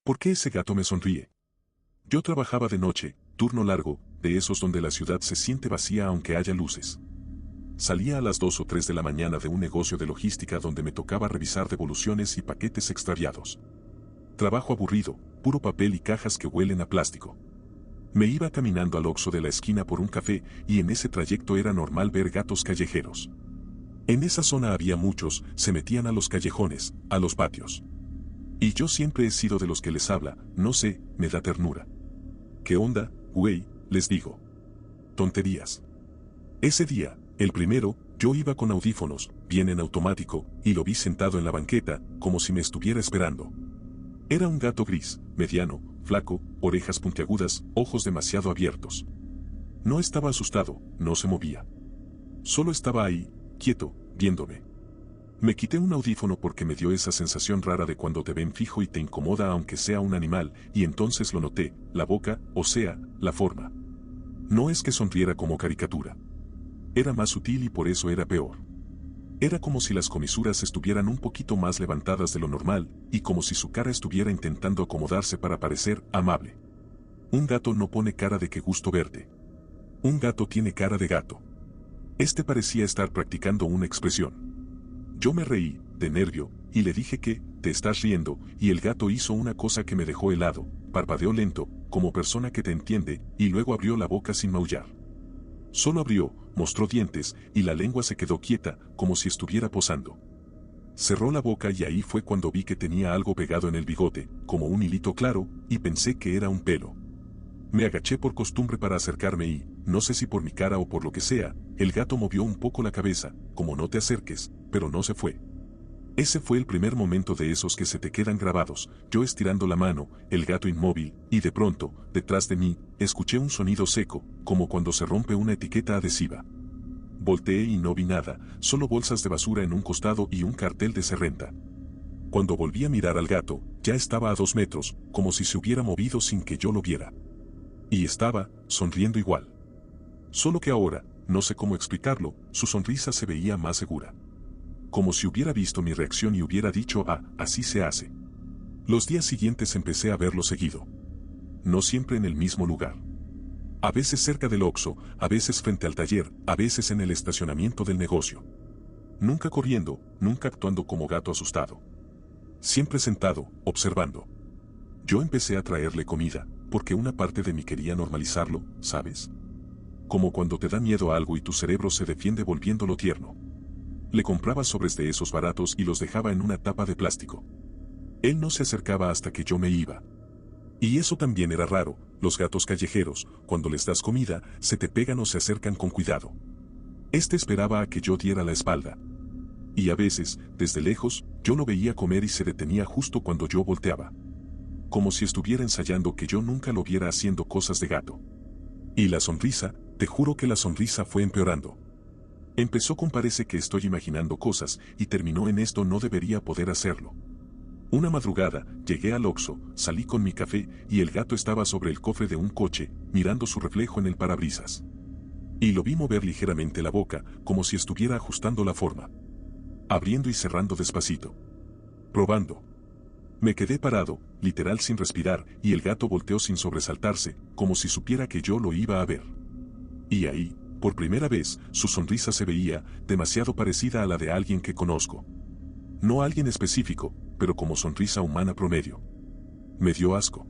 ¿Por qué ese gato me sonríe? Yo trabajaba de noche, turno largo, de esos donde la ciudad se siente vacía aunque haya luces. Salía a las 2 o 3 de la mañana de un negocio de logística donde me tocaba revisar devoluciones y paquetes extraviados. Trabajo aburrido, puro papel y cajas que huelen a plástico. Me iba caminando al Oxxo de la esquina por un café y en ese trayecto era normal ver gatos callejeros. En esa zona había muchos, se metían a los callejones, a los patios. Y yo siempre he sido de los que les habla, no sé, me da ternura. ¿Qué onda, güey? Les digo. Tonterías. Ese día, el primero, yo iba con audífonos, bien en automático, y lo vi sentado en la banqueta, como si me estuviera esperando. Era un gato gris, mediano, flaco, orejas puntiagudas, ojos demasiado abiertos. No estaba asustado, no se movía. Solo estaba ahí, quieto, viéndome. Me quité un audífono porque me dio esa sensación rara de cuando te ven fijo y te incomoda aunque sea un animal, y entonces lo noté, la boca, o sea, la forma. No es que sonriera como caricatura. Era más sutil y por eso era peor. Era como si las comisuras estuvieran un poquito más levantadas de lo normal, y como si su cara estuviera intentando acomodarse para parecer amable. Un gato no pone cara de qué gusto verte. Un gato tiene cara de gato. Este parecía estar practicando una expresión. Yo me reí, de nervio, y le dije que, te estás riendo, y el gato hizo una cosa que me dejó helado, parpadeó lento, como persona que te entiende, y luego abrió la boca sin maullar. Solo abrió, mostró dientes, y la lengua se quedó quieta, como si estuviera posando. Cerró la boca y ahí fue cuando vi que tenía algo pegado en el bigote, como un hilito claro, y pensé que era un pelo. Me agaché por costumbre para acercarme y, no sé si por mi cara o por lo que sea, el gato movió un poco la cabeza, como no te acerques, pero no se fue. Ese fue el primer momento de esos que se te quedan grabados, yo estirando la mano, el gato inmóvil, y de pronto, detrás de mí, escuché un sonido seco, como cuando se rompe una etiqueta adhesiva. Volteé y no vi nada, solo bolsas de basura en un costado y un cartel de Serrenta. Cuando volví a mirar al gato, ya estaba a 2 metros, como si se hubiera movido sin que yo lo viera. Y estaba, sonriendo igual. Solo que ahora, no sé cómo explicarlo, su sonrisa se veía más segura. Como si hubiera visto mi reacción y hubiera dicho, así se hace. Los días siguientes empecé a verlo seguido. No siempre en el mismo lugar. A veces cerca del Oxxo, a veces frente al taller, a veces en el estacionamiento del negocio. Nunca corriendo, nunca actuando como gato asustado. Siempre sentado, observando. Yo empecé a traerle comida, porque una parte de mí quería normalizarlo, ¿sabes? Como cuando te da miedo a algo y tu cerebro se defiende volviéndolo tierno. Le compraba sobres de esos baratos y los dejaba en una tapa de plástico. Él no se acercaba hasta que yo me iba. Y eso también era raro, los gatos callejeros, cuando les das comida, se te pegan o se acercan con cuidado. Este esperaba a que yo diera la espalda. Y a veces, desde lejos, yo lo veía comer y se detenía justo cuando yo volteaba. Como si estuviera ensayando que yo nunca lo viera haciendo cosas de gato. Y la sonrisa, te juro que la sonrisa fue empeorando. Empezó con parece que estoy imaginando cosas y terminó en esto no debería poder hacerlo. Una madrugada, llegué al Oxxo, salí con mi café y el gato estaba sobre el cofre de un coche, mirando su reflejo en el parabrisas. Y lo vi mover ligeramente la boca, como si estuviera ajustando la forma. Abriendo y cerrando despacito. Probando. Me quedé parado, literal sin respirar, y el gato volteó sin sobresaltarse, como si supiera que yo lo iba a ver. Y ahí, por primera vez, su sonrisa se veía, demasiado parecida a la de alguien que conozco. No alguien específico, pero como sonrisa humana promedio. Me dio asco.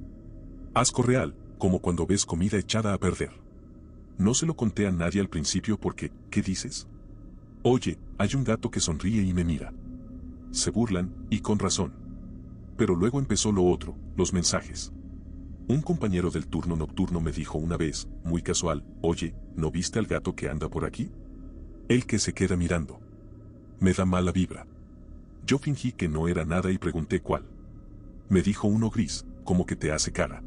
Asco real, como cuando ves comida echada a perder. No se lo conté a nadie al principio porque, ¿qué dices? Oye, hay un gato que sonríe y me mira. Se burlan, y con razón. Pero luego empezó lo otro, los mensajes. Un compañero del turno nocturno me dijo una vez, muy casual, oye, ¿no viste al gato que anda por aquí? El que se queda mirando. Me da mala vibra. Yo fingí que no era nada y pregunté cuál. Me dijo uno gris, como que te hace cara.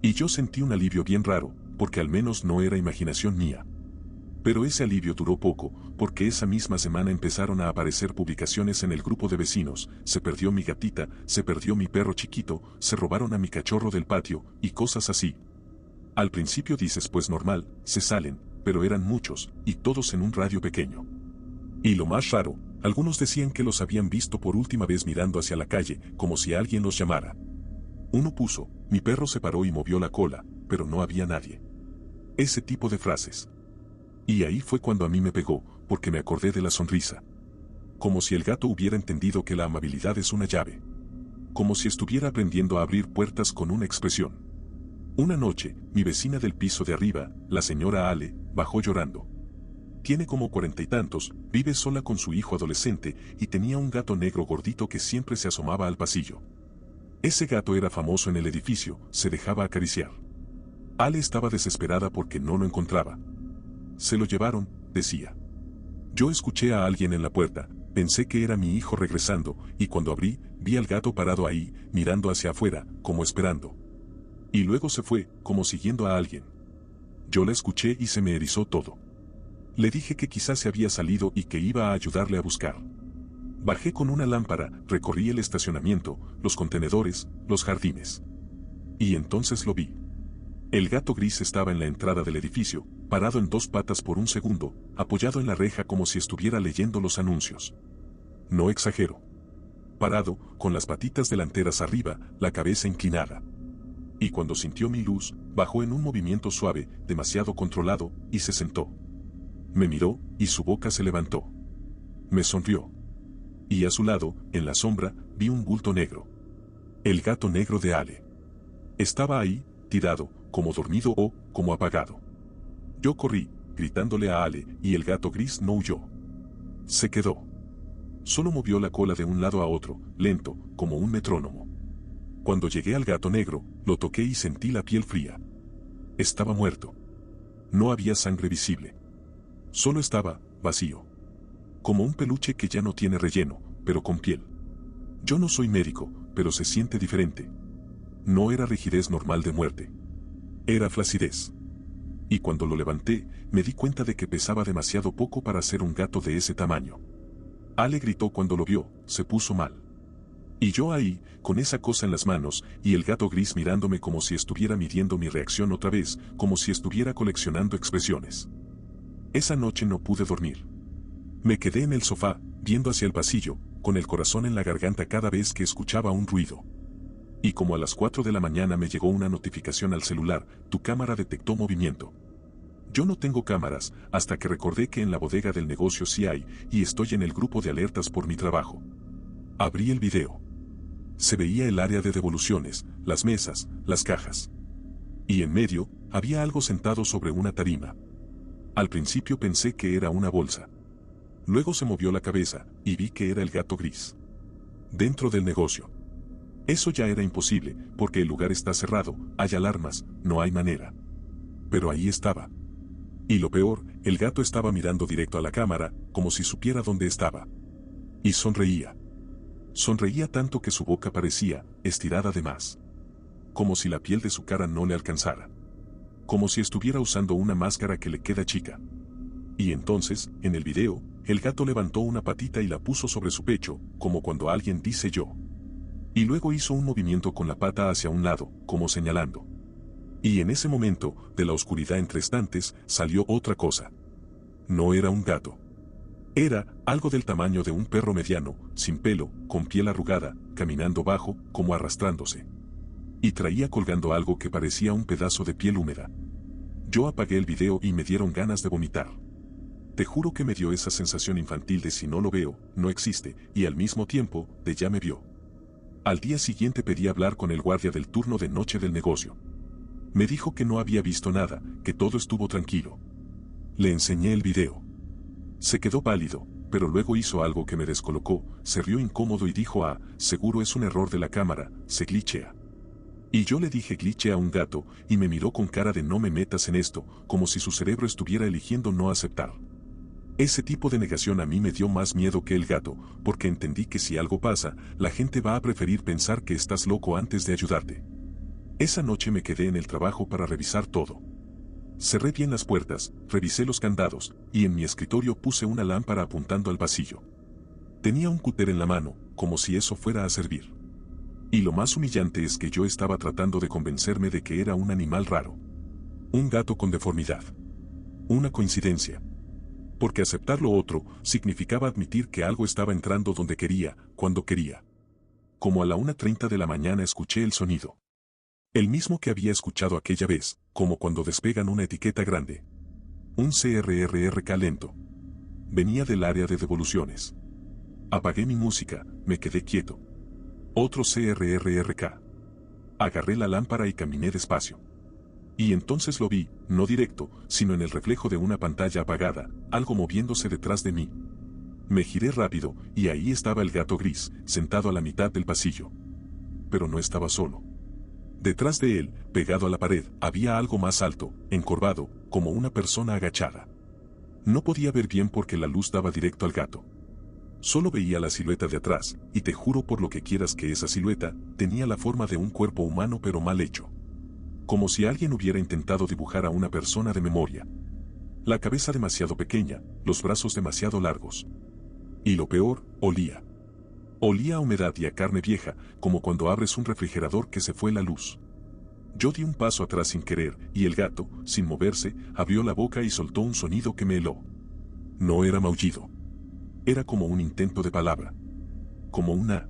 Y yo sentí un alivio bien raro, porque al menos no era imaginación mía. Pero ese alivio duró poco, porque esa misma semana empezaron a aparecer publicaciones en el grupo de vecinos, se perdió mi gatita, se perdió mi perro chiquito, se robaron a mi cachorro del patio, y cosas así. Al principio dices pues normal, se salen, pero eran muchos, y todos en un radio pequeño. Y lo más raro, algunos decían que los habían visto por última vez mirando hacia la calle, como si alguien los llamara. Uno puso, mi perro se paró y movió la cola, pero no había nadie. Ese tipo de frases. Y ahí fue cuando a mí me pegó, porque me acordé de la sonrisa. Como si el gato hubiera entendido que la amabilidad es una llave. Como si estuviera aprendiendo a abrir puertas con una expresión. Una noche, mi vecina del piso de arriba, la señora Ale, bajó llorando. Tiene como 40 y tantos, vive sola con su hijo adolescente y tenía un gato negro gordito que siempre se asomaba al pasillo. Ese gato era famoso en el edificio, se dejaba acariciar. Ale estaba desesperada porque no lo encontraba. Se lo llevaron, decía. Yo escuché a alguien en la puerta, pensé que era mi hijo regresando, y cuando abrí, vi al gato parado ahí, mirando hacia afuera, como esperando. Y luego se fue, como siguiendo a alguien. Yo la escuché y se me erizó todo. Le dije que quizás se había salido y que iba a ayudarle a buscar. Bajé con una lámpara, recorrí el estacionamiento, los contenedores, los jardines. Y entonces lo vi. El gato gris estaba en la entrada del edificio, parado en dos patas por un segundo, apoyado en la reja como si estuviera leyendo los anuncios. No exagero. Parado, con las patitas delanteras arriba, la cabeza inclinada. Y cuando sintió mi luz, bajó en un movimiento suave, demasiado controlado, y se sentó. Me miró, y su boca se levantó. Me sonrió. Y a su lado, en la sombra, vi un bulto negro. El gato negro de Ale. Estaba ahí, tirado, como dormido o, como apagado. Yo corrí, gritándole a Ale, y el gato gris no huyó. Se quedó. Solo movió la cola de un lado a otro, lento, como un metrónomo. Cuando llegué al gato negro, lo toqué y sentí la piel fría. Estaba muerto. No había sangre visible. Solo estaba, vacío. Como un peluche que ya no tiene relleno, pero con piel. Yo no soy médico, pero se siente diferente. No era rigidez normal de muerte. Era flacidez. Y cuando lo levanté, me di cuenta de que pesaba demasiado poco para ser un gato de ese tamaño. Ale gritó cuando lo vio, se puso mal. Y yo ahí, con esa cosa en las manos, y el gato gris mirándome como si estuviera midiendo mi reacción otra vez, como si estuviera coleccionando expresiones. Esa noche no pude dormir. Me quedé en el sofá, viendo hacia el pasillo, con el corazón en la garganta cada vez que escuchaba un ruido. Y como a las 4 de la mañana me llegó una notificación al celular, tu cámara detectó movimiento. Yo no tengo cámaras, hasta que recordé que en la bodega del negocio sí hay, y estoy en el grupo de alertas por mi trabajo. Abrí el video. Se veía el área de devoluciones, las mesas, las cajas. Y en medio, había algo sentado sobre una tarima. Al principio pensé que era una bolsa. Luego se movió la cabeza, y vi que era el gato gris. Dentro del negocio. Eso ya era imposible, porque el lugar está cerrado, hay alarmas, no hay manera. Pero ahí estaba. Y lo peor, el gato estaba mirando directo a la cámara, como si supiera dónde estaba. Y sonreía. Sonreía tanto que su boca parecía estirada de más. Como si la piel de su cara no le alcanzara. Como si estuviera usando una máscara que le queda chica. Y entonces, en el video, el gato levantó una patita y la puso sobre su pecho, como cuando alguien dice yo. Y luego hizo un movimiento con la pata hacia un lado, como señalando. Y en ese momento, de la oscuridad entre estantes, salió otra cosa. No era un gato. Era algo del tamaño de un perro mediano, sin pelo, con piel arrugada, caminando bajo, como arrastrándose. Y traía colgando algo que parecía un pedazo de piel húmeda. Yo apagué el video y me dieron ganas de vomitar. Te juro que me dio esa sensación infantil de si no lo veo, no existe, y al mismo tiempo, de ya me vio. Al día siguiente pedí hablar con el guardia del turno de noche del negocio. Me dijo que no había visto nada, que todo estuvo tranquilo. Le enseñé el video. Se quedó pálido, pero luego hizo algo que me descolocó, se rió incómodo y dijo: seguro es un error de la cámara, se glitchea. Y yo le dije glitchea a un gato, y me miró con cara de no me metas en esto, como si su cerebro estuviera eligiendo no aceptar. Ese tipo de negación a mí me dio más miedo que el gato, porque entendí que si algo pasa, la gente va a preferir pensar que estás loco antes de ayudarte. Esa noche me quedé en el trabajo para revisar todo. Cerré bien las puertas, revisé los candados, y en mi escritorio puse una lámpara apuntando al pasillo. Tenía un cúter en la mano, como si eso fuera a servir. Y lo más humillante es que yo estaba tratando de convencerme de que era un animal raro. Un gato con deformidad. Una coincidencia. Porque aceptar lo otro significaba admitir que algo estaba entrando donde quería, cuando quería. Como a la 1:30 de la mañana escuché el sonido. El mismo que había escuchado aquella vez, como cuando despegan una etiqueta grande. Un CRRRK lento. Venía del área de devoluciones. Apagué mi música, me quedé quieto. Otro CRRRK. Agarré la lámpara y caminé despacio. Y entonces lo vi, no directo, sino en el reflejo de una pantalla apagada, algo moviéndose detrás de mí. Me giré rápido, y ahí estaba el gato gris, sentado a la mitad del pasillo. Pero no estaba solo. Detrás de él, pegado a la pared, había algo más alto, encorvado, como una persona agachada. No podía ver bien porque la luz daba directo al gato. Solo veía la silueta de atrás, y te juro por lo que quieras que esa silueta tenía la forma de un cuerpo humano pero mal hecho. Como si alguien hubiera intentado dibujar a una persona de memoria. La cabeza demasiado pequeña, los brazos demasiado largos. Y lo peor, olía. Olía a humedad y a carne vieja, como cuando abres un refrigerador que se fue la luz. Yo di un paso atrás sin querer, y el gato, sin moverse, abrió la boca y soltó un sonido que me heló. No era maullido. Era como un intento de palabra. Como una...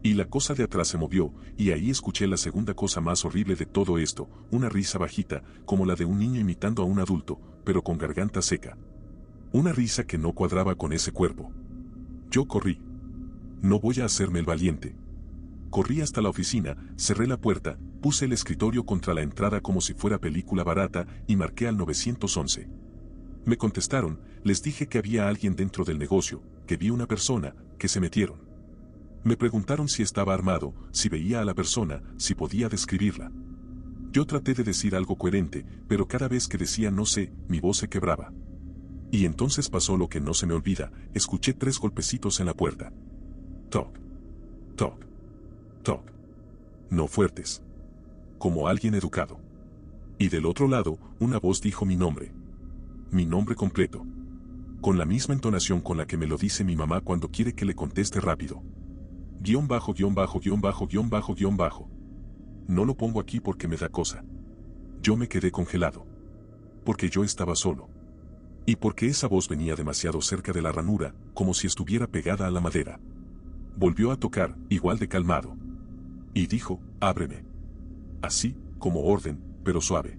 Y la cosa de atrás se movió, y ahí escuché la segunda cosa más horrible de todo esto, una risa bajita, como la de un niño imitando a un adulto, pero con garganta seca. Una risa que no cuadraba con ese cuerpo. Yo corrí. No voy a hacerme el valiente. Corrí hasta la oficina, cerré la puerta, puse el escritorio contra la entrada como si fuera película barata y marqué al 911. Me contestaron, les dije que había alguien dentro del negocio, que vi una persona, que se metieron. Me preguntaron si estaba armado, si veía a la persona, si podía describirla. Yo traté de decir algo coherente, pero cada vez que decía no sé, mi voz se quebraba. Y entonces pasó lo que no se me olvida, escuché 3 golpecitos en la puerta. Toc, toc, toc. No fuertes. Como alguien educado. Y del otro lado, una voz dijo mi nombre. Mi nombre completo. Con la misma entonación con la que me lo dice mi mamá cuando quiere que le conteste rápido. Guión bajo, guión bajo, guión bajo, guión bajo, guión bajo. No lo pongo aquí porque me da cosa. Yo me quedé congelado. Porque yo estaba solo. Y porque esa voz venía demasiado cerca de la ranura, como si estuviera pegada a la madera. Volvió a tocar, igual de calmado. Y dijo, ábreme. Así, como orden, pero suave.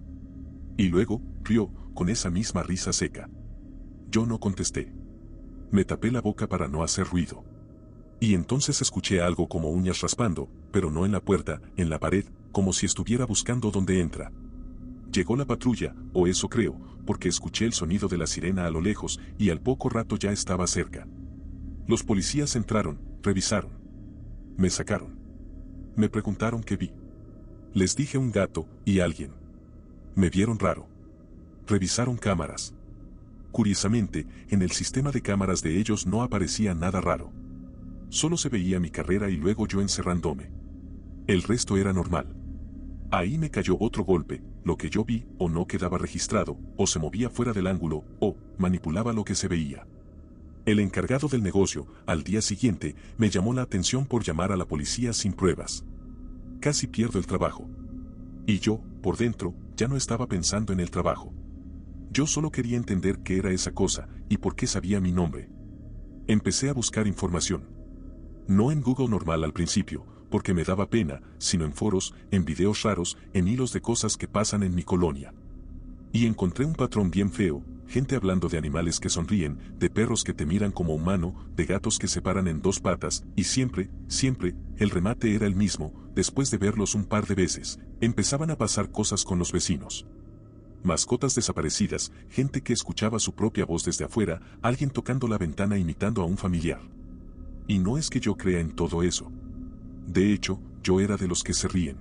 Y luego, rió, con esa misma risa seca. Yo no contesté. Me tapé la boca para no hacer ruido. Y entonces escuché algo como uñas raspando, pero no en la puerta, en la pared, como si estuviera buscando dónde entra. Llegó la patrulla, o eso creo, porque escuché el sonido de la sirena a lo lejos, y al poco rato ya estaba cerca. Los policías entraron, revisaron. Me sacaron. Me preguntaron qué vi. Les dije un gato, y alguien. Me vieron raro. Revisaron cámaras. Curiosamente, en el sistema de cámaras de ellos no aparecía nada raro. Solo se veía mi carrera y luego yo encerrándome. El resto era normal. Ahí me cayó otro golpe, lo que yo vi o no quedaba registrado, o se movía fuera del ángulo, o manipulaba lo que se veía. El encargado del negocio, al día siguiente, me llamó la atención por llamar a la policía sin pruebas. Casi pierdo el trabajo. Y yo, por dentro, ya no estaba pensando en el trabajo. Yo solo quería entender qué era esa cosa, y por qué sabía mi nombre. Empecé a buscar información. No en Google normal al principio, porque me daba pena, sino en foros, en videos raros, en hilos de cosas que pasan en mi colonia. Y encontré un patrón bien feo, gente hablando de animales que sonríen, de perros que te miran como humano, de gatos que se paran en 2 patas, y siempre, el remate era el mismo, después de verlos un par de veces, empezaban a pasar cosas con los vecinos. Mascotas desaparecidas, gente que escuchaba su propia voz desde afuera, alguien tocando la ventana imitando a un familiar. Y no es que yo crea en todo eso. De hecho, yo era de los que se ríen.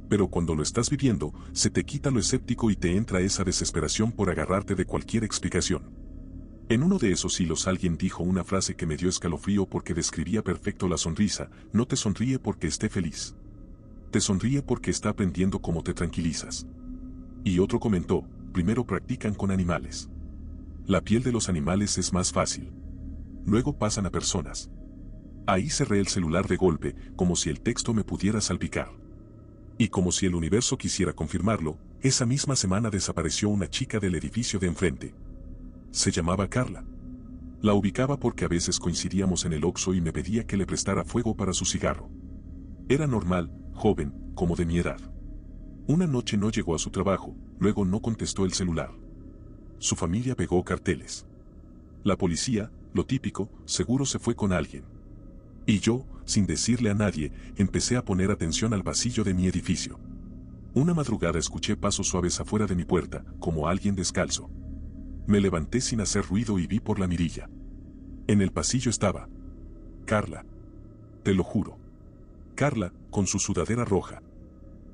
Pero cuando lo estás viviendo, se te quita lo escéptico y te entra esa desesperación por agarrarte de cualquier explicación. En uno de esos hilos alguien dijo una frase que me dio escalofrío porque describía perfecto la sonrisa: no te sonríe porque esté feliz. Te sonríe porque está aprendiendo cómo te tranquilizas. Y otro comentó: primero practican con animales. La piel de los animales es más fácil. Luego pasan a personas. Ahí cerré el celular de golpe, como si el texto me pudiera salpicar. Y como si el universo quisiera confirmarlo, esa misma semana desapareció una chica del edificio de enfrente. Se llamaba Carla. La ubicaba porque a veces coincidíamos en el Oxxo y me pedía que le prestara fuego para su cigarro. Era normal, joven, como de mi edad. Una noche no llegó a su trabajo, luego no contestó el celular. Su familia pegó carteles. La policía, lo típico, seguro se fue con alguien. Y yo, sin decirle a nadie, empecé a poner atención al pasillo de mi edificio. Una madrugada escuché pasos suaves afuera de mi puerta, como alguien descalzo. Me levanté sin hacer ruido y vi por la mirilla. En el pasillo estaba Carla. Te lo juro. Carla, con su sudadera roja.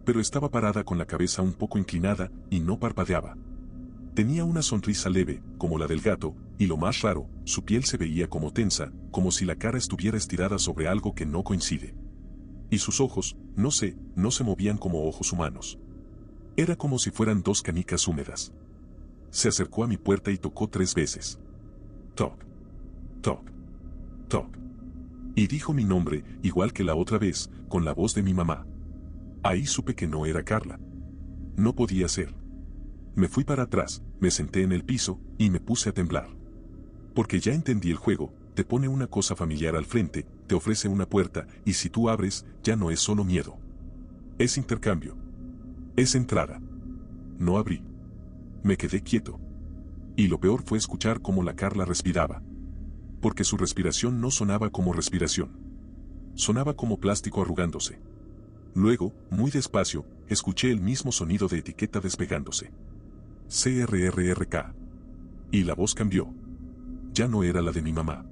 Pero estaba parada con la cabeza un poco inclinada y no parpadeaba. Tenía una sonrisa leve, como la del gato, y lo más raro, su piel se veía como tensa, como si la cara estuviera estirada sobre algo que no coincide. Y sus ojos, no sé, no se movían como ojos humanos. Era como si fueran dos canicas húmedas. Se acercó a mi puerta y tocó 3 veces. Toc, toc, toc. Y dijo mi nombre, igual que la otra vez, con la voz de mi mamá. Ahí supe que no era Carla. No podía ser. Me fui para atrás, me senté en el piso, y me puse a temblar. Porque ya entendí el juego, te pone una cosa familiar al frente, te ofrece una puerta, y si tú abres, ya no es solo miedo. Es intercambio. Es entrada. No abrí. Me quedé quieto. Y lo peor fue escuchar cómo la Carla respiraba. Porque su respiración no sonaba como respiración. Sonaba como plástico arrugándose. Luego, muy despacio, escuché el mismo sonido de etiqueta despegándose. CRRRK. Y la voz cambió. Ya no era la de mi mamá.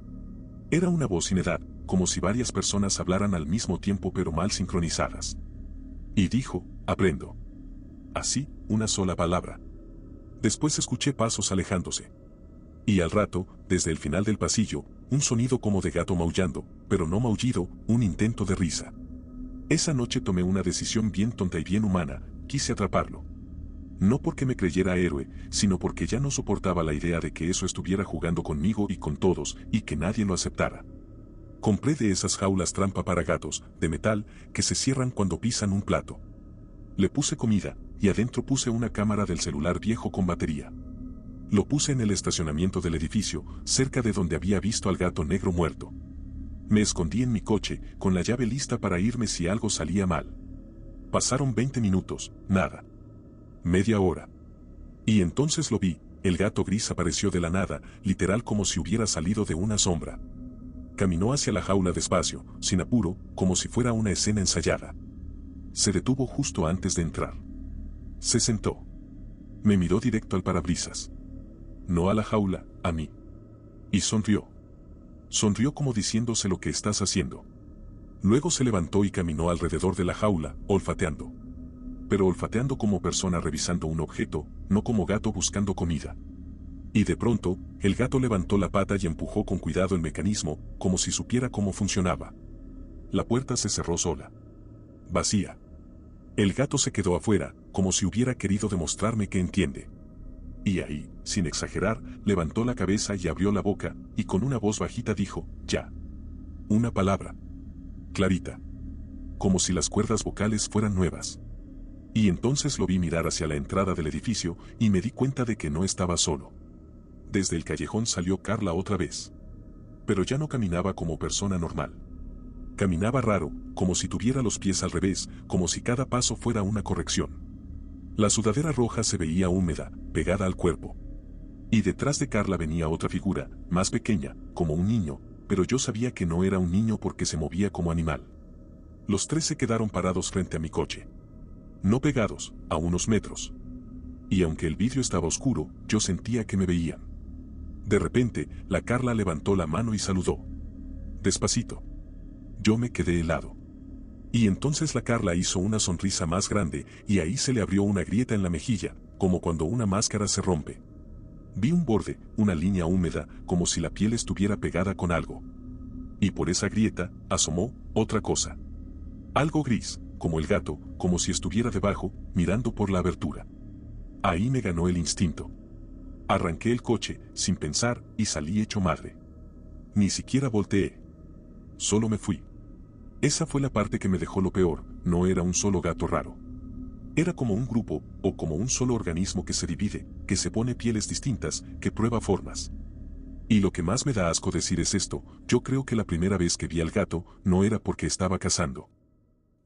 Era una voz sin edad, como si varias personas hablaran al mismo tiempo pero mal sincronizadas. Y dijo, aprendo. Así, una sola palabra. Después escuché pasos alejándose. Y al rato, desde el final del pasillo, un sonido como de gato maullando, pero no maullido, un intento de risa. Esa noche tomé una decisión bien tonta y bien humana, quise atraparlo. No porque me creyera héroe, sino porque ya no soportaba la idea de que eso estuviera jugando conmigo y con todos, y que nadie lo aceptara. Compré de esas jaulas trampa para gatos, de metal, que se cierran cuando pisan un plato. Le puse comida, y adentro puse una cámara del celular viejo con batería. Lo puse en el estacionamiento del edificio, cerca de donde había visto al gato negro muerto. Me escondí en mi coche, con la llave lista para irme si algo salía mal. Pasaron 20 minutos, nada. Media hora. Y entonces lo vi, el gato gris apareció de la nada, literal como si hubiera salido de una sombra. Caminó hacia la jaula despacio, sin apuro, como si fuera una escena ensayada. Se detuvo justo antes de entrar. Se sentó. Me miró directo al parabrisas. No a la jaula, a mí. Y sonrió. Sonrió como diciéndose lo que estás haciendo. Luego se levantó y caminó alrededor de la jaula, olfateando. Pero olfateando como persona revisando un objeto, no como gato buscando comida. Y de pronto, el gato levantó la pata y empujó con cuidado el mecanismo, como si supiera cómo funcionaba. La puerta se cerró sola. Vacía. El gato se quedó afuera, como si hubiera querido demostrarme que entiende. Y ahí, sin exagerar, levantó la cabeza y abrió la boca, y con una voz bajita dijo, ya. Una palabra. Clarita. Como si las cuerdas vocales fueran nuevas. Y entonces lo vi mirar hacia la entrada del edificio, y me di cuenta de que no estaba solo. Desde el callejón salió Carla otra vez. Pero ya no caminaba como persona normal. Caminaba raro, como si tuviera los pies al revés, como si cada paso fuera una corrección. La sudadera roja se veía húmeda, pegada al cuerpo. Y detrás de Carla venía otra figura, más pequeña, como un niño, pero yo sabía que no era un niño porque se movía como animal. Los 3 se quedaron parados frente a mi coche. No pegados, a unos metros. Y aunque el vidrio estaba oscuro, yo sentía que me veían. De repente, la Carla levantó la mano y saludó. Despacito. Yo me quedé helado. Y entonces la Carla hizo una sonrisa más grande, y ahí se le abrió una grieta en la mejilla, como cuando una máscara se rompe. Vi un borde, una línea húmeda, como si la piel estuviera pegada con algo. Y por esa grieta, asomó, otra cosa. Algo gris, como el gato, como si estuviera debajo, mirando por la abertura. Ahí me ganó el instinto. Arranqué el coche, sin pensar, y salí hecho madre. Ni siquiera volteé. Solo me fui. Esa fue la parte que me dejó lo peor, no era un solo gato raro. Era como un grupo, o como un solo organismo que se divide, que se pone pieles distintas, que prueba formas. Y lo que más me da asco decir es esto, yo creo que la primera vez que vi al gato, no era porque estaba cazando.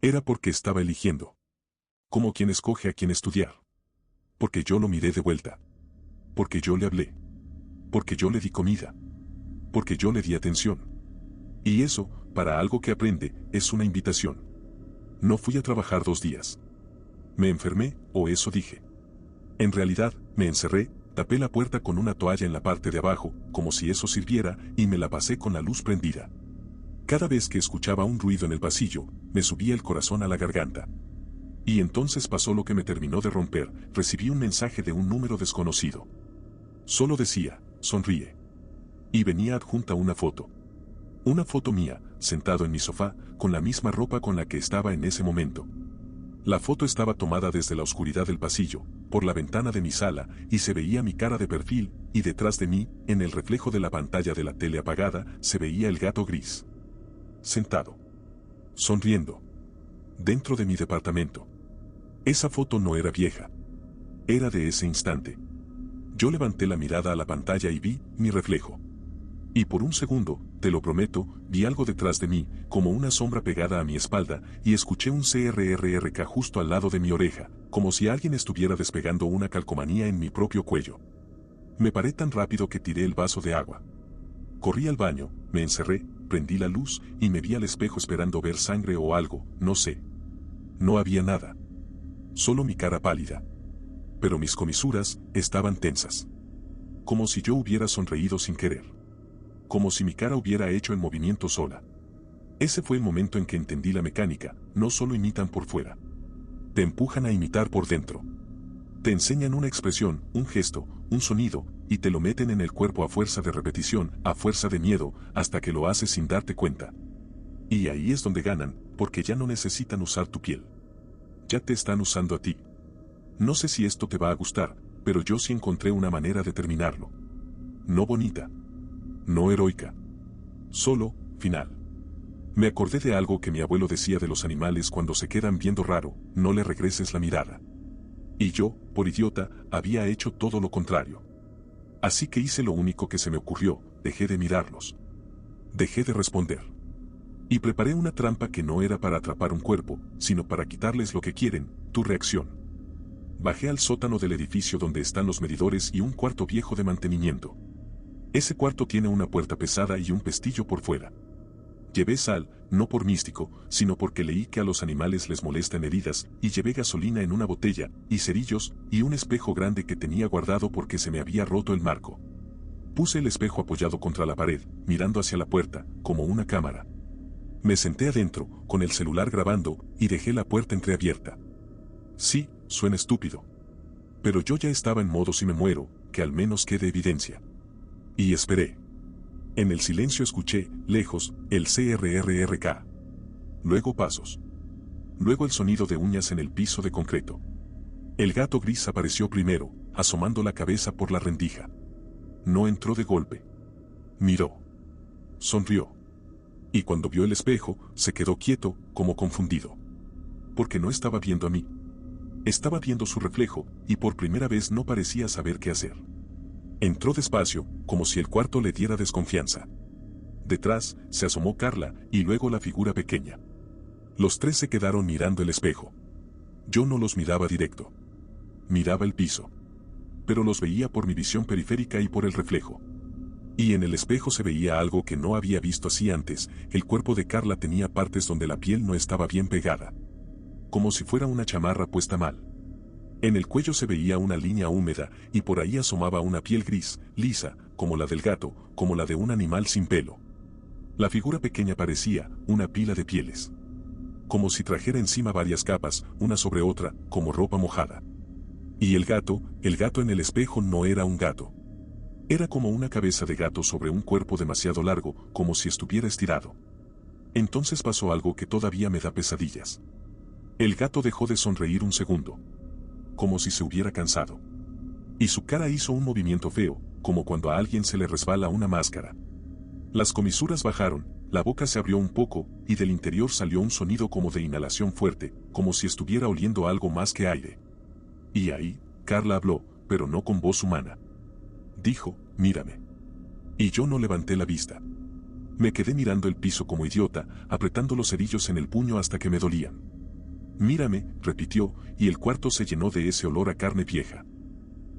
Era porque estaba eligiendo. Como quien escoge a quien estudiar. Porque yo lo miré de vuelta. Porque yo le hablé. Porque yo le di comida. Porque yo le di atención. Y eso, para algo que aprende, es una invitación. No fui a trabajar 2 días. Me enfermé, o eso dije. En realidad, me encerré, tapé la puerta con una toalla en la parte de abajo, como si eso sirviera, y me la pasé con la luz prendida. Cada vez que escuchaba un ruido en el pasillo, me subía el corazón a la garganta. Y entonces pasó lo que me terminó de romper, recibí un mensaje de un número desconocido. Solo decía, sonríe. Y venía adjunta una foto. Una foto mía, sentado en mi sofá, con la misma ropa con la que estaba en ese momento. La foto estaba tomada desde la oscuridad del pasillo, por la ventana de mi sala, y se veía mi cara de perfil, y detrás de mí, en el reflejo de la pantalla de la tele apagada, se veía el gato gris. Sentado. Sonriendo. Dentro de mi departamento. Esa foto no era vieja. Era de ese instante. Yo levanté la mirada a la pantalla y vi mi reflejo. Y por un segundo, te lo prometo, vi algo detrás de mí, como una sombra pegada a mi espalda, y escuché un CRRRK justo al lado de mi oreja, como si alguien estuviera despegando una calcomanía en mi propio cuello. Me paré tan rápido que tiré el vaso de agua. Corrí al baño, me encerré, prendí la luz y me vi al espejo esperando ver sangre o algo, no sé. No había nada. Solo mi cara pálida. Pero mis comisuras estaban tensas. Como si yo hubiera sonreído sin querer. Como si mi cara hubiera hecho el movimiento sola. Ese fue el momento en que entendí la mecánica, no solo imitan por fuera. Te empujan a imitar por dentro. Te enseñan una expresión, un gesto, un sonido, y te lo meten en el cuerpo a fuerza de repetición, a fuerza de miedo, hasta que lo haces sin darte cuenta. Y ahí es donde ganan, porque ya no necesitan usar tu piel. Ya te están usando a ti. No sé si esto te va a gustar, pero yo sí encontré una manera de terminarlo. No bonita. No heroica. Solo, final. Me acordé de algo que mi abuelo decía de los animales cuando se quedan viendo raro, no le regreses la mirada. Y yo, por idiota, había hecho todo lo contrario. Así que hice lo único que se me ocurrió, dejé de mirarlos. Dejé de responder. Y preparé una trampa que no era para atrapar un cuerpo, sino para quitarles lo que quieren, tu reacción. Bajé al sótano del edificio donde están los medidores y un cuarto viejo de mantenimiento. Ese cuarto tiene una puerta pesada y un pestillo por fuera. Llevé sal, no por místico, sino porque leí que a los animales les molestan heridas, y llevé gasolina en una botella, y cerillos, y un espejo grande que tenía guardado porque se me había roto el marco. Puse el espejo apoyado contra la pared, mirando hacia la puerta, como una cámara. Me senté adentro, con el celular grabando, y dejé la puerta entreabierta. Sí, suena estúpido. Pero yo ya estaba en modo si me muero, que al menos quede evidencia. Y esperé. En el silencio escuché, lejos, el CRRRK. Luego pasos. Luego el sonido de uñas en el piso de concreto. El gato gris apareció primero, asomando la cabeza por la rendija. No entró de golpe. Miró. Sonrió. Y cuando vio el espejo, se quedó quieto, como confundido. Porque no estaba viendo a mí. Estaba viendo su reflejo, y por primera vez no parecía saber qué hacer. Entró despacio, como si el cuarto le diera desconfianza. Detrás, se asomó Carla, y luego la figura pequeña. Los 3 se quedaron mirando el espejo. Yo no los miraba directo. Miraba el piso. Pero los veía por mi visión periférica y por el reflejo. Y en el espejo se veía algo que no había visto así antes, el cuerpo de Carla tenía partes donde la piel no estaba bien pegada. Como si fuera una chamarra puesta mal. En el cuello se veía una línea húmeda, y por ahí asomaba una piel gris, lisa, como la del gato, como la de un animal sin pelo. La figura pequeña parecía una pila de pieles. Como si trajera encima varias capas, una sobre otra, como ropa mojada. Y el gato en el espejo no era un gato. Era como una cabeza de gato sobre un cuerpo demasiado largo, como si estuviera estirado. Entonces pasó algo que todavía me da pesadillas. El gato dejó de sonreír un segundo. Como si se hubiera cansado. Y su cara hizo un movimiento feo, como cuando a alguien se le resbala una máscara. Las comisuras bajaron, la boca se abrió un poco, y del interior salió un sonido como de inhalación fuerte, como si estuviera oliendo algo más que aire. Y ahí, Carla habló, pero no con voz humana. Dijo, mírame. Y yo no levanté la vista. Me quedé mirando el piso como idiota, apretando los cerillos en el puño hasta que me dolían. Mírame, repitió, y el cuarto se llenó de ese olor a carne vieja.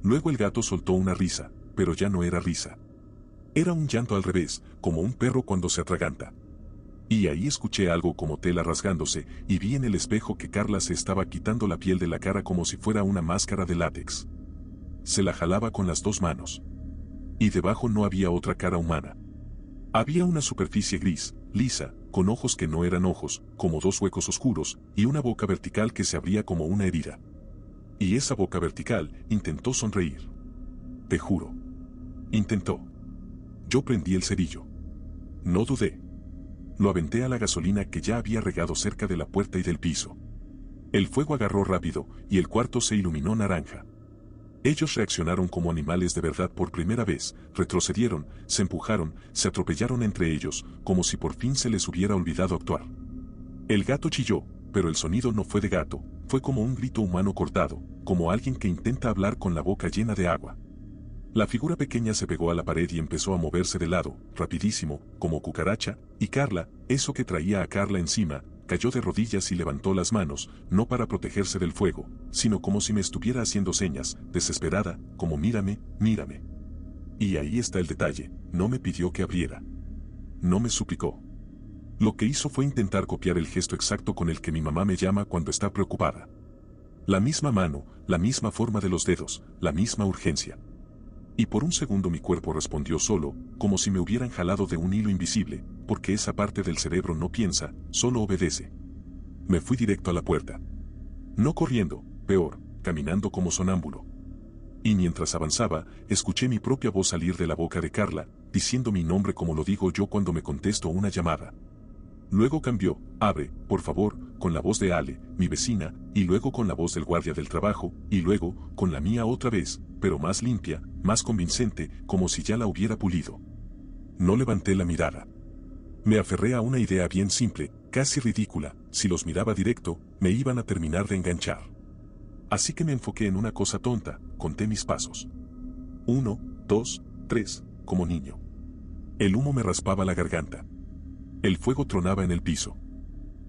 Luego el gato soltó una risa, pero ya no era risa. Era un llanto al revés, como un perro cuando se atraganta. Y ahí escuché algo como tela rasgándose, y vi en el espejo que Carla se estaba quitando la piel de la cara como si fuera una máscara de látex. Se la jalaba con las 2 manos. Y debajo no había otra cara humana. Había una superficie gris, lisa, con ojos que no eran ojos, como 2 huecos oscuros, y una boca vertical que se abría como una herida. Y esa boca vertical intentó sonreír. Te juro. Intentó. Yo prendí el cerillo. No dudé. Lo aventé a la gasolina que ya había regado cerca de la puerta y del piso. El fuego agarró rápido, y el cuarto se iluminó naranja. Ellos reaccionaron como animales de verdad por primera vez, retrocedieron, se empujaron, se atropellaron entre ellos, como si por fin se les hubiera olvidado actuar. El gato chilló, pero el sonido no fue de gato, fue como un grito humano cortado, como alguien que intenta hablar con la boca llena de agua. La figura pequeña se pegó a la pared y empezó a moverse de lado, rapidísimo, como cucaracha, y Carla, eso que traía a Carla encima, cayó de rodillas y levantó las manos, no para protegerse del fuego, sino como si me estuviera haciendo señas, desesperada, como mírame, mírame. Y ahí está el detalle, no me pidió que abriera. No me suplicó. Lo que hizo fue intentar copiar el gesto exacto con el que mi mamá me llama cuando está preocupada. La misma mano, la misma forma de los dedos, la misma urgencia. Y por un segundo mi cuerpo respondió solo, como si me hubieran jalado de un hilo invisible, porque esa parte del cerebro no piensa, solo obedece. Me fui directo a la puerta. No corriendo, peor, caminando como sonámbulo. Y mientras avanzaba, escuché mi propia voz salir de la boca de Carla, diciendo mi nombre como lo digo yo cuando me contesto una llamada. Luego cambió, abre, por favor, con la voz de Ale, mi vecina, y luego con la voz del guardia del trabajo, y luego, con la mía otra vez, pero más limpia, más convincente, como si ya la hubiera pulido. No levanté la mirada. Me aferré a una idea bien simple, casi ridícula, si los miraba directo, me iban a terminar de enganchar. Así que me enfoqué en una cosa tonta, conté mis pasos. 1, 2, 3, como niño. El humo me raspaba la garganta. El fuego tronaba en el piso.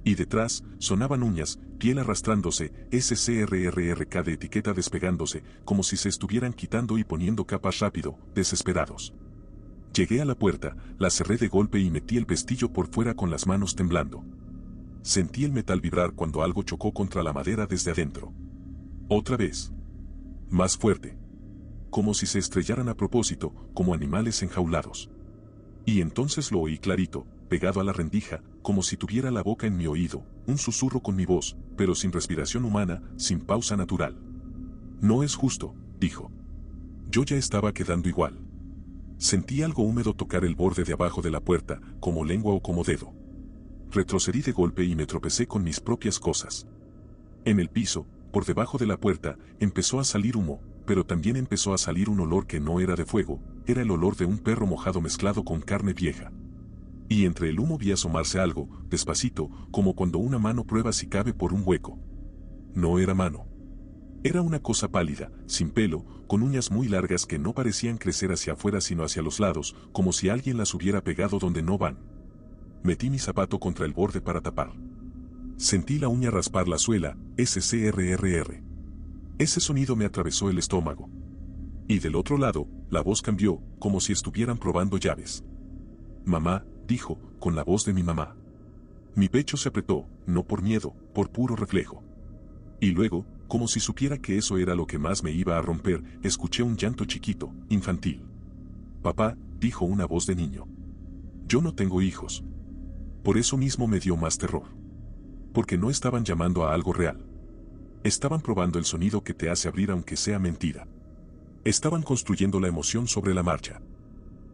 Y detrás, sonaban uñas, piel arrastrándose, SCRRRK de etiqueta despegándose, como si se estuvieran quitando y poniendo capas rápido, desesperados. Llegué a la puerta, la cerré de golpe y metí el pestillo por fuera con las manos temblando. Sentí el metal vibrar cuando algo chocó contra la madera desde adentro. Otra vez. Más fuerte. Como si se estrellaran a propósito, como animales enjaulados. Y entonces lo oí clarito, pegado a la rendija, como si tuviera la boca en mi oído, un susurro con mi voz, pero sin respiración humana, sin pausa natural. No es justo, dijo. Yo ya estaba quedando igual. Sentí algo húmedo tocar el borde de abajo de la puerta, como lengua o como dedo. Retrocedí de golpe y me tropecé con mis propias cosas. En el piso, por debajo de la puerta, empezó a salir humo, pero también empezó a salir un olor que no era de fuego, era el olor de un perro mojado mezclado con carne vieja. Y entre el humo vi asomarse algo, despacito, como cuando una mano prueba si cabe por un hueco. No era mano. Era una cosa pálida, sin pelo, con uñas muy largas que no parecían crecer hacia afuera sino hacia los lados, como si alguien las hubiera pegado donde no van. Metí mi zapato contra el borde para tapar. Sentí la uña raspar la suela, SCRRR. Ese sonido me atravesó el estómago. Y del otro lado, la voz cambió, como si estuvieran probando llaves. Mamá, dijo, con la voz de mi mamá. Mi pecho se apretó, no por miedo, por puro reflejo. Y luego, como si supiera que eso era lo que más me iba a romper, escuché un llanto chiquito, infantil. Papá, dijo una voz de niño. Yo no tengo hijos. Por eso mismo me dio más terror. Porque no estaban llamando a algo real. Estaban probando el sonido que te hace abrir aunque sea mentira. Estaban construyendo la emoción sobre la marcha.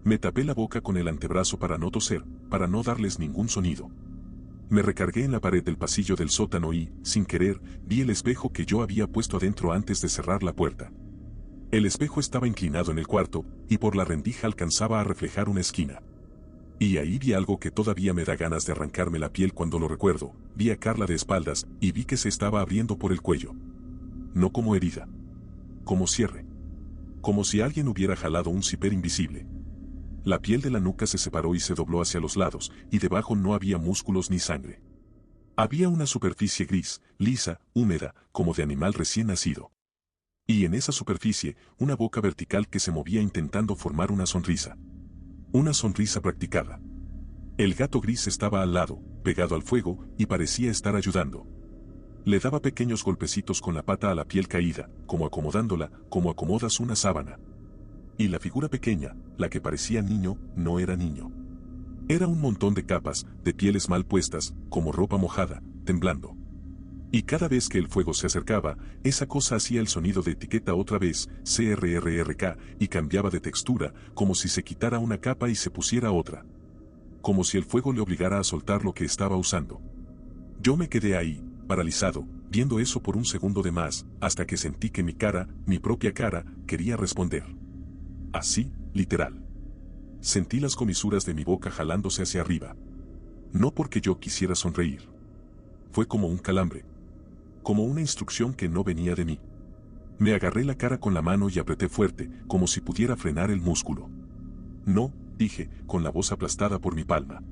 Me tapé la boca con el antebrazo para no toser, para no darles ningún sonido. Me recargué en la pared del pasillo del sótano y, sin querer, vi el espejo que yo había puesto adentro antes de cerrar la puerta. El espejo estaba inclinado en el cuarto, y por la rendija alcanzaba a reflejar una esquina. Y ahí vi algo que todavía me da ganas de arrancarme la piel cuando lo recuerdo. Vi a Carla de espaldas, y vi que se estaba abriendo por el cuello. No como herida. Como cierre. Como si alguien hubiera jalado un zipper invisible. La piel de la nuca se separó y se dobló hacia los lados, y debajo no había músculos ni sangre. Había una superficie gris, lisa, húmeda, como de animal recién nacido. Y en esa superficie, una boca vertical que se movía intentando formar una sonrisa. Una sonrisa practicada. El gato gris estaba al lado, pegado al fuego, y parecía estar ayudando. Le daba pequeños golpecitos con la pata a la piel caída, como acomodándola, como acomodas una sábana. Y la figura pequeña, la que parecía niño, no era niño. Era un montón de capas, de pieles mal puestas, como ropa mojada, temblando. Y cada vez que el fuego se acercaba, esa cosa hacía el sonido de etiqueta otra vez, CRRRK, y cambiaba de textura, como si se quitara una capa y se pusiera otra. Como si el fuego le obligara a soltar lo que estaba usando. Yo me quedé ahí, paralizado, viendo eso por un segundo de más, hasta que sentí que mi cara, mi propia cara, quería responder. Así, literal. Sentí las comisuras de mi boca jalándose hacia arriba. No porque yo quisiera sonreír. Fue como un calambre. Como una instrucción que no venía de mí. Me agarré la cara con la mano y apreté fuerte, como si pudiera frenar el músculo. No, dije, con la voz aplastada por mi palma.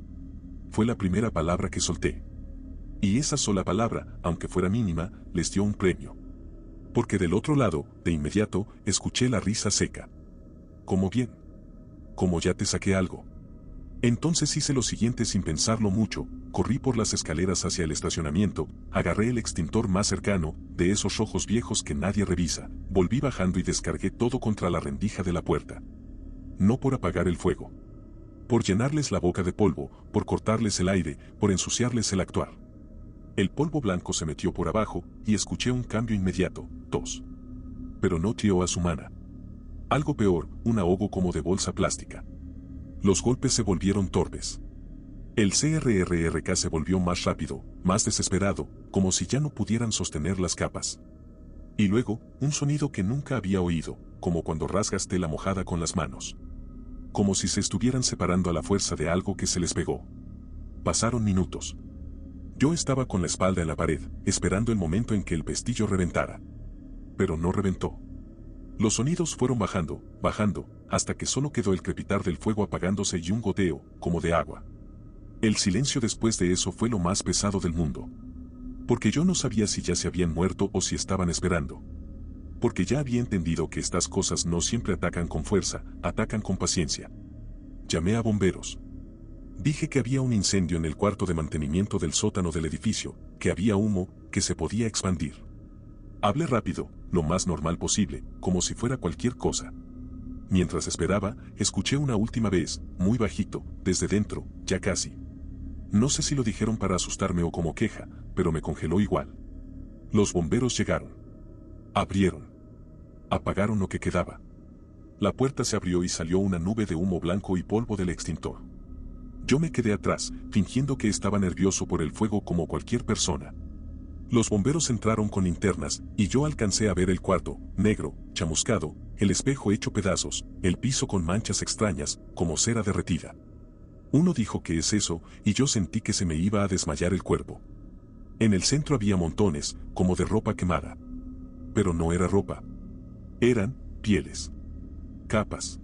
Fue la primera palabra que solté. Y esa sola palabra, aunque fuera mínima, les dio un premio. Porque del otro lado, de inmediato, escuché la risa seca. ¿Cómo bien? Como ya te saqué algo. Entonces hice lo siguiente sin pensarlo mucho, corrí por las escaleras hacia el estacionamiento, agarré el extintor más cercano, de esos rojos viejos que nadie revisa, volví bajando y descargué todo contra la rendija de la puerta. No por apagar el fuego. Por llenarles la boca de polvo, por cortarles el aire, por ensuciarles el actuar. El polvo blanco se metió por abajo y escuché un cambio inmediato, tos. Pero no tiró a su mana. Algo peor, un ahogo como de bolsa plástica. Los golpes se volvieron torpes. El CRRRK se volvió más rápido, más desesperado, como si ya no pudieran sostener las capas. Y luego, un sonido que nunca había oído, como cuando rasgas tela mojada con las manos. Como si se estuvieran separando a la fuerza de algo que se les pegó. Pasaron minutos. Yo estaba con la espalda en la pared, esperando el momento en que el pestillo reventara. Pero no reventó. Los sonidos fueron bajando, bajando, hasta que solo quedó el crepitar del fuego apagándose y un goteo, como de agua. El silencio después de eso fue lo más pesado del mundo. Porque yo no sabía si ya se habían muerto o si estaban esperando. Porque ya había entendido que estas cosas no siempre atacan con fuerza, atacan con paciencia. Llamé a bomberos. Dije que había un incendio en el cuarto de mantenimiento del sótano del edificio, que había humo, que se podía expandir. Hablé rápido, lo más normal posible, como si fuera cualquier cosa. Mientras esperaba, escuché una última vez, muy bajito, desde dentro, ya casi. No sé si lo dijeron para asustarme o como queja, pero me congeló igual. Los bomberos llegaron. Abrieron. Apagaron lo que quedaba. La puerta se abrió y salió una nube de humo blanco y polvo del extintor. Yo me quedé atrás, fingiendo que estaba nervioso por el fuego como cualquier persona. Los bomberos entraron con linternas, y yo alcancé a ver el cuarto, negro, chamuscado, el espejo hecho pedazos, el piso con manchas extrañas, como cera derretida. Uno dijo que es eso, y yo sentí que se me iba a desmayar el cuerpo. En el centro había montones, como de ropa quemada. Pero no era ropa. Eran pieles. Capas.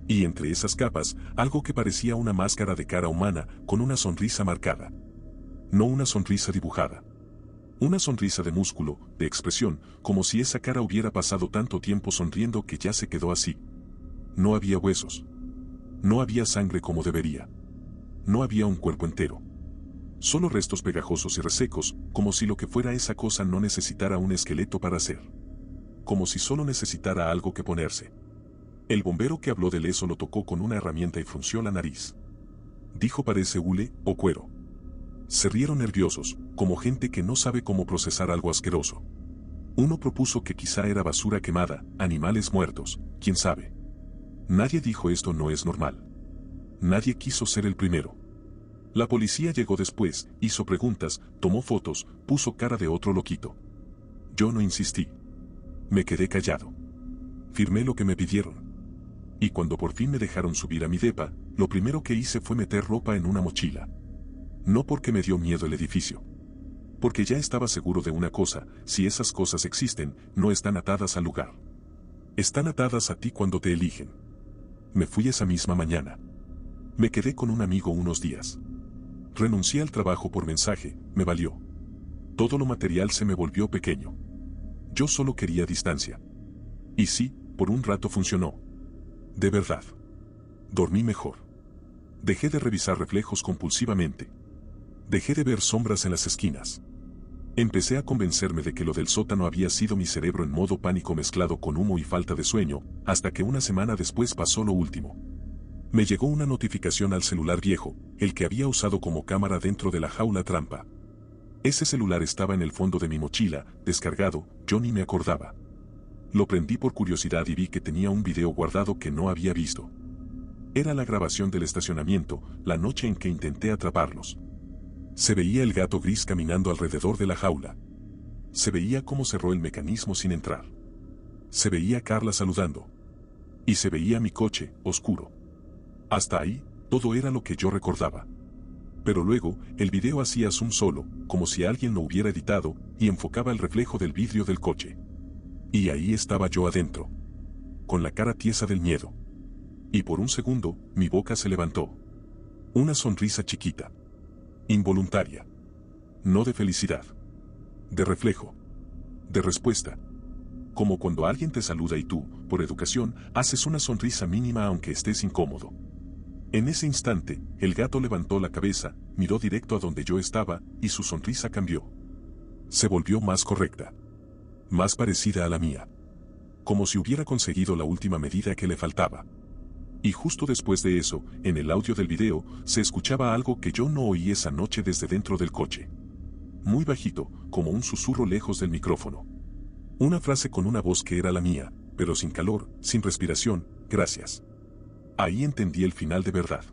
Y entre esas capas, algo que parecía una máscara de cara humana, con una sonrisa marcada. No una sonrisa dibujada. Una sonrisa de músculo, de expresión, como si esa cara hubiera pasado tanto tiempo sonriendo que ya se quedó así. No había huesos. No había sangre como debería. No había un cuerpo entero. Solo restos pegajosos y resecos, como si lo que fuera esa cosa no necesitara un esqueleto para hacer. Como si solo necesitara algo que ponerse. El bombero que habló del eso lo tocó con una herramienta y frunció la nariz. Dijo parece hule o cuero. Se rieron nerviosos, como gente que no sabe cómo procesar algo asqueroso. Uno propuso que quizá era basura quemada, animales muertos, quién sabe. Nadie dijo esto no es normal. Nadie quiso ser el primero. La policía llegó después, hizo preguntas, tomó fotos, puso cara de otro loquito. Yo no insistí. Me quedé callado. Firmé lo que me pidieron. Y cuando por fin me dejaron subir a mi depa, lo primero que hice fue meter ropa en una mochila. No porque me dio miedo el edificio. Porque ya estaba seguro de una cosa, si esas cosas existen, no están atadas al lugar. Están atadas a ti cuando te eligen. Me fui esa misma mañana. Me quedé con un amigo unos días. Renuncié al trabajo por mensaje, me valió. Todo lo material se me volvió pequeño. Yo solo quería distancia. Y sí, por un rato funcionó. De verdad. Dormí mejor. Dejé de revisar reflejos compulsivamente. Dejé de ver sombras en las esquinas. Empecé a convencerme de que lo del sótano había sido mi cerebro en modo pánico mezclado con humo y falta de sueño, hasta que una semana después pasó lo último. Me llegó una notificación al celular viejo, el que había usado como cámara dentro de la jaula trampa. Ese celular estaba en el fondo de mi mochila, descargado, yo ni me acordaba. Lo prendí por curiosidad y vi que tenía un video guardado que no había visto. Era la grabación del estacionamiento, la noche en que intenté atraparlos. Se veía el gato gris caminando alrededor de la jaula. Se veía cómo cerró el mecanismo sin entrar. Se veía a Carla saludando. Y se veía mi coche, oscuro. Hasta ahí, todo era lo que yo recordaba. Pero luego, el video hacía zoom solo, como si alguien lo hubiera editado, y enfocaba el reflejo del vidrio del coche. Y ahí estaba yo adentro. Con la cara tiesa del miedo. Y por un segundo, mi boca se levantó. Una sonrisa chiquita. Involuntaria. No de felicidad. De reflejo. De respuesta. Como cuando alguien te saluda y tú, por educación, haces una sonrisa mínima aunque estés incómodo. En ese instante, el gato levantó la cabeza, miró directo a donde yo estaba, y su sonrisa cambió. Se volvió más correcta. Más parecida a la mía. Como si hubiera conseguido la última medida que le faltaba. Y justo después de eso, en el audio del video, se escuchaba algo que yo no oí esa noche desde dentro del coche. Muy bajito, como un susurro lejos del micrófono. Una frase con una voz que era la mía, pero sin calor, sin respiración, gracias. Ahí entendí el final de verdad.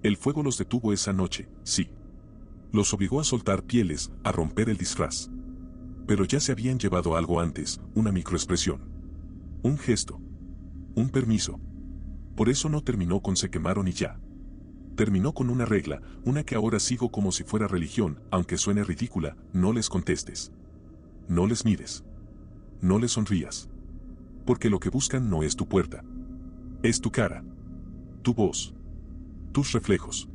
El fuego los detuvo esa noche, sí. Los obligó a soltar pieles, a romper el disfraz. Pero ya se habían llevado algo antes, una microexpresión. Un gesto. Un permiso. Por eso no terminó con se quemaron y ya. Terminó con una regla, una que ahora sigo como si fuera religión, aunque suene ridícula, no les contestes. No les mires. No les sonrías. Porque lo que buscan no es tu puerta. Es tu cara. Tu voz. Tus reflejos.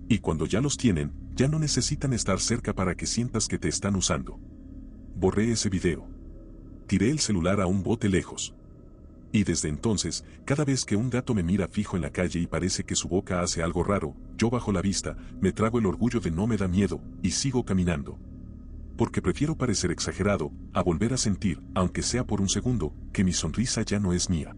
Y cuando ya los tienen, ya no necesitan estar cerca para que sientas que te están usando. Borré ese video. Tiré el celular a un bote lejos. Y desde entonces, cada vez que un gato me mira fijo en la calle y parece que su boca hace algo raro, yo bajo la vista, me trago el orgullo de no me da miedo, y sigo caminando. Porque prefiero parecer exagerado, a volver a sentir, aunque sea por un segundo, que mi sonrisa ya no es mía.